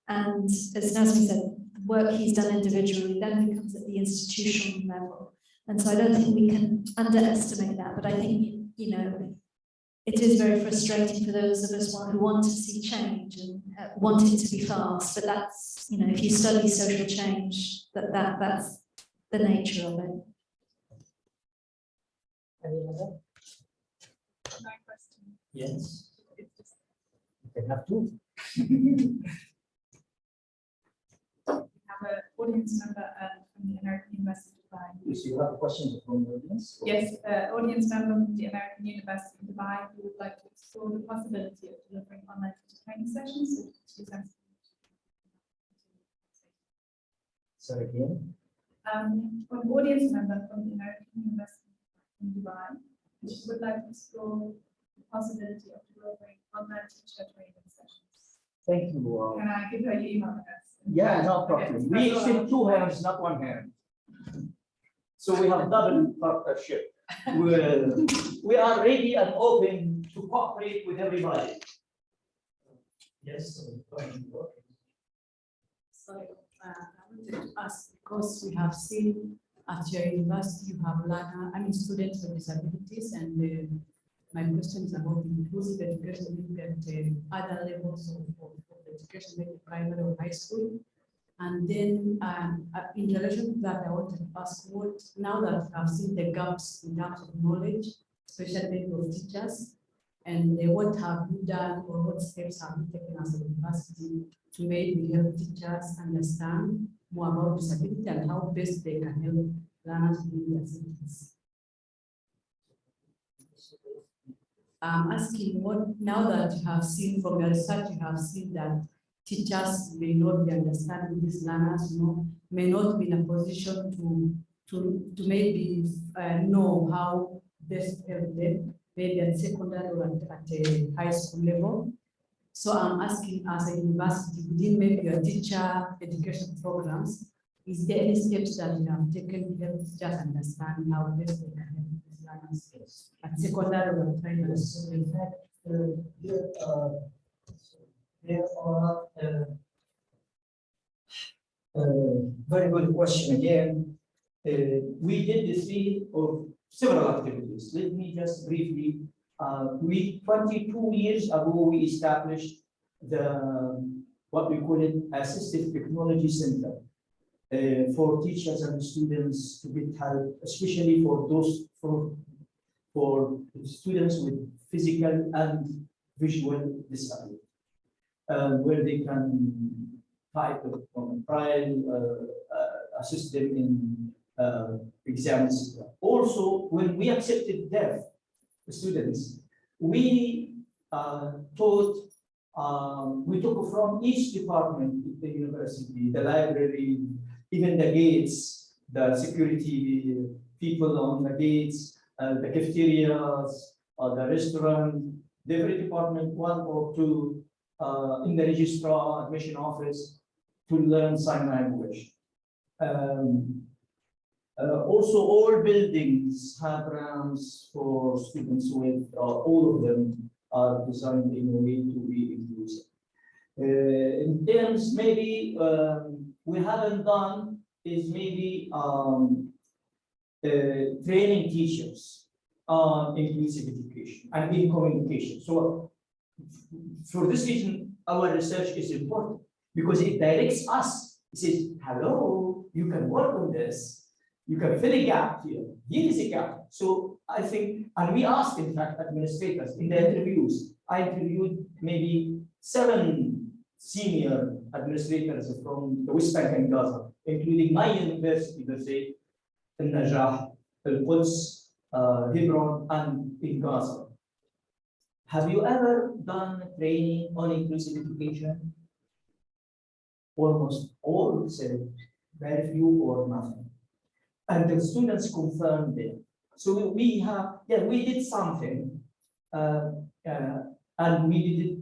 And as Nazmi said, work he's done individually then becomes at the institutional level. And so I don't think we can underestimate that, but I think, it is very frustrating for those of us who want to see change and want it to be fast, but that's, if you study social change, that's the nature of it. Any other? My question. Yes. They have to. Have an audience member from the American University of Dubai. Yes, you have questions from the audience? Yes, audience member from the American University of Dubai who would like to explore the possibility of delivering online teacher training sessions. Sorry, again. An audience member from the American University in Dubai who would like to explore the possibility of delivering online teacher training sessions. Thank you. Can I give her your email address? Yeah, no problem. Okay, We that's all. should 2 hands, not 1 hand. So we have double partnership. We are ready and open to cooperate with everybody. Yes. So I wanted to ask, because we have seen at your university you have students with disabilities, and my question is about inclusive education at other levels of education, maybe primary or high school. And then in relation to that, I wanted to ask now that I've seen the gaps in terms of knowledge, especially of teachers, and what have you done or what steps have you taken as a university to maybe help teachers understand more about disability and how best they can help learners with disabilities? I'm asking now that you have seen from your research, you have seen that teachers may not be understanding these learners, may not be in a position to maybe know how best to help them, maybe at secondary or at a high school level. So I'm asking, as a university, within maybe your teacher education programs, is there any steps that you have taken to help teachers understand how best they can help these learners at secondary or primary school? In fact, there are very good question again. We did the 3 or several activities. Let me just briefly. 22 years ago, we established what we call it Assistive Technology Center for teachers and students to get help, especially for those for students with physical and visual disability. Where they can type on trial, assist them in exams. Also, when we accepted deaf students, we we took from each department in the university, the library, even the gates, the security people on the gates, the cafeterias, the restaurant, every department, 1 or 2 in the registrar admission office to learn sign language. Also, all buildings have ramps for students with, all of them are designed in a way to be inclusive. In terms, maybe we haven't done is maybe training teachers on inclusive education and in communication. So for this reason, our research is important because it directs us. It says, hello, you can work on this. You can fill a gap here. Here is a gap. So I think, and we asked, in fact, administrators in the interviews. I interviewed maybe 7 senior administrators from the West Bank and Gaza, including my university, Berzeit, Al-Najah, Al-Quds, Hebron, and in Gaza. Have you ever done training on inclusive education? Almost all said very few or nothing. And the students confirmed it. So we have, yeah, we did something, and we did it,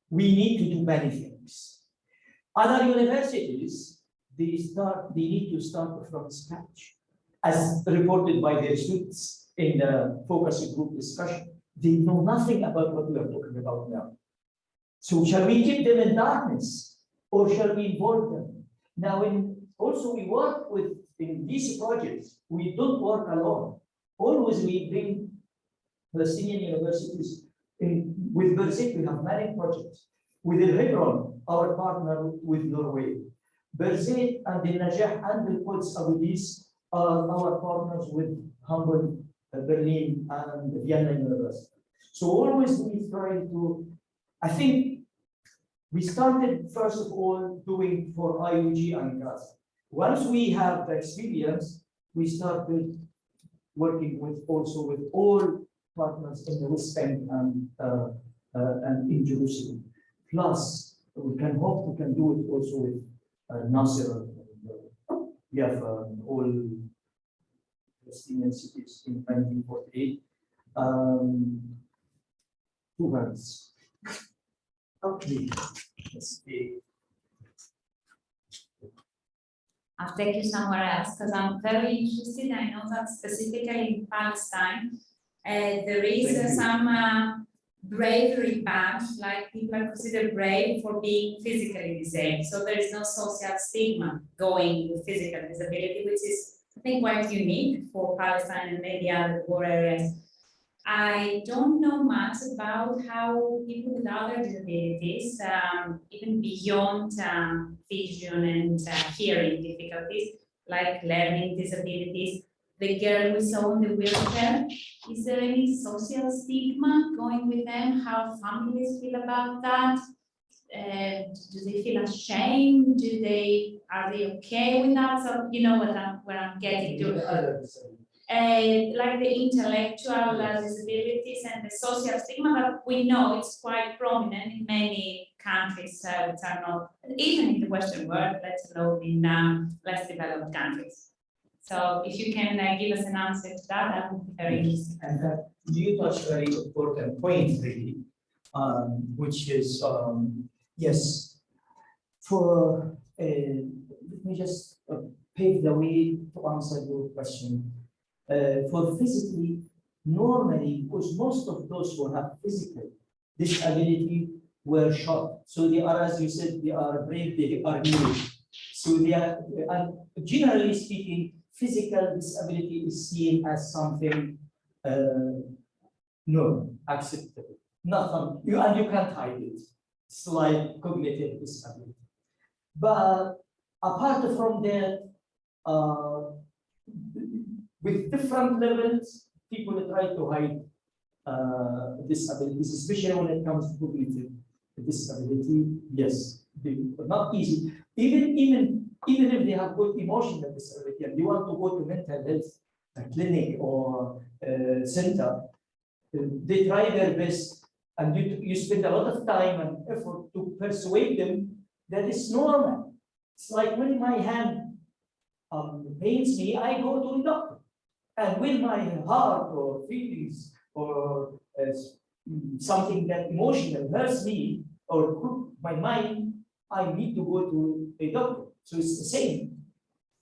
we need to do many things. Other universities, they need to start from scratch. As reported by their students in the focus group discussion, they know nothing about what we are talking about now. So shall we keep them in darkness or shall we involve them? Now, also we work with, in these projects, we don't work alone. Always we bring Palestinian universities in. With Berzeit, we have many projects. With Hebron, our partner with Norway. Berzeit and the Najah and the Quds Abudis are our partners with Hamburg, Berlin, and Vienna University. So always we try to, I think we started first of all doing for IUG and Gaza. Once we have the experience, we started working with also with all partners in the West Bank and in Jerusalem. Plus, we can hope we can do it also with Nasser. We have all Palestinian cities in 1948. 2 words. Okay. Let's see. I'll take you somewhere else because I'm very interested. I know that specifically in Palestine, there is some bravery badge, like people are considered brave for being physically disabled. So there is no social stigma going with physical disability, which is, I think, quite unique for Palestine and maybe other war areas. I don't know much about how people with other disabilities, even beyond vision and hearing difficulties, like learning disabilities, the girl we saw in the wheelchair, is there any social stigma going with them? How families feel about that? Do they feel ashamed? Are they okay with that? So you know where I'm getting to. Like the intellectual disabilities and the social stigma that we know it's quite prominent in many countries which are not, even in the Western world, let alone in less developed countries. So if you can give us an answer to that, that would be very interesting. And you touched a very important point, really, which is, yes, for, let me just pave the way to answer your question. For physically, normally, because most of those who have physical disability were shot. So they are, as you said, they are brave, they are new. So they are, generally speaking, physical disability is seen as something no, acceptable. Nothing, and you can't hide it. It's like cognitive disability. But apart from that, with different levels, people try to hide disabilities, especially when it comes to cognitive disability. Yes, not easy. Even if they have got emotional disability and they want to go to mental health clinic or center, they try their best, and you spend a lot of time and effort to persuade them that it's normal. It's like when my hand pains me, I go to the doctor. And when my heart or feelings or something that emotional hurts me or my mind, I need to go to a doctor. So it's the same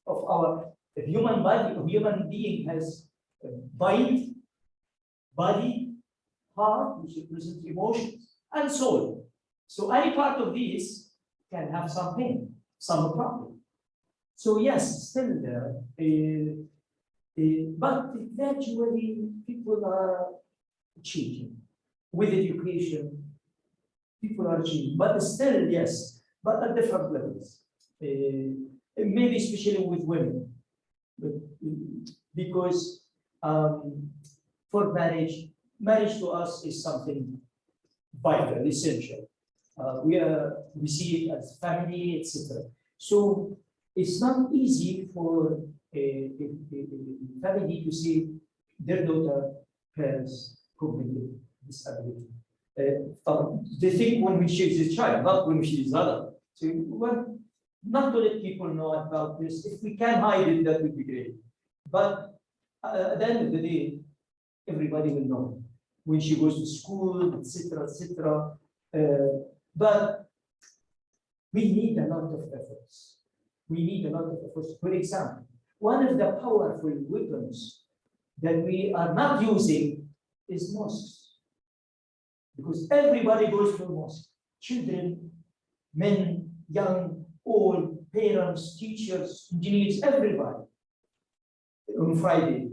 of our human body. A human being has a mind, body, heart, which represents emotions, and soul. So any part of these can have some pain, some problem. So yes, still there, but gradually people are changing. With education, people are changing, but still, yes, but at different levels. Maybe especially with women, but, because for marriage to us is something vital, essential. We see it as family, etc. So it's not easy for a family to see their daughter has cognitive disability. They think when she is a child, not when she is adult. So not to let people know about this. If we can hide it, that would be great. But at the end of the day, everybody will know when she goes to school, etc., etc. But we need a lot of efforts. We need a lot of efforts. For example, one of the powerful weapons that we are not using is mosques. Because everybody goes to a mosque. Children, men, young, old, parents, teachers, engineers, everybody. On Friday.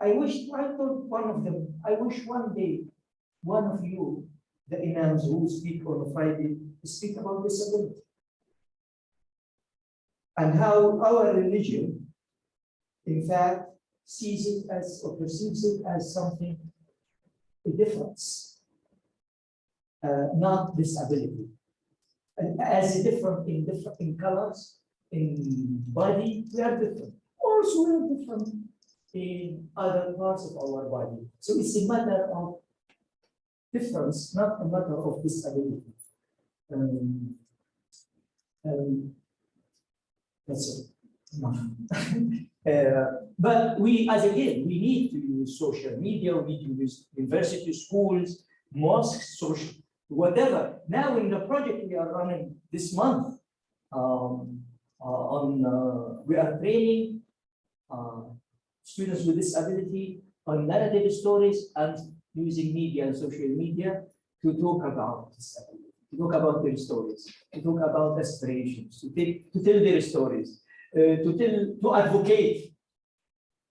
I told one of them, I wish one day, one of you, the imams who speak on Friday, speak about disability. And how our religion, in fact, sees it as or perceives it as something, a difference, not disability. And as a different in colors, in body, we are different. Also, we are different in other parts of our body. So it's a matter of difference, not a matter of disability. That's it. But we, as again, we need to use social media, we need to use university, schools, mosques, social, whatever. Now in the project we are running this month, we are training students with disability on narrative stories and using media and social media to talk about disability, to talk about their stories, to talk about aspirations, to tell their stories, to advocate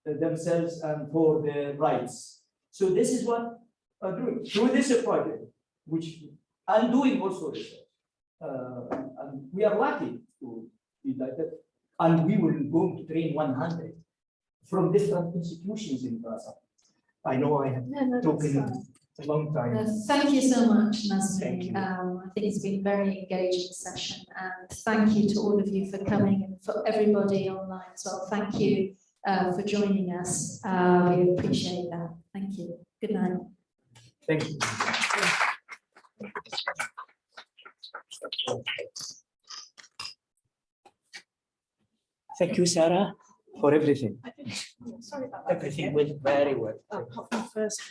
themselves and for their rights. So this is what I'm doing through this project, which I'm doing also research. And we are lucky to be like that. And we will go to train 100 from different institutions in Gaza. I know I have talked a long time. Thank you so much, Nasrin. I think it's been a very engaging session, and thank you to all of you for coming and for everybody online as well. Thank you for joining us. We appreciate that. Thank you. Good night. Thank you. Thank you, Sarah, for everything. Sorry about that. Everything went very well. First.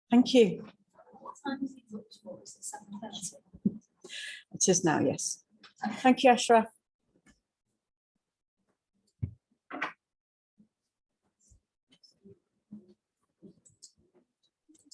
Thank you. It is now, yes. Thank you, Ashraf.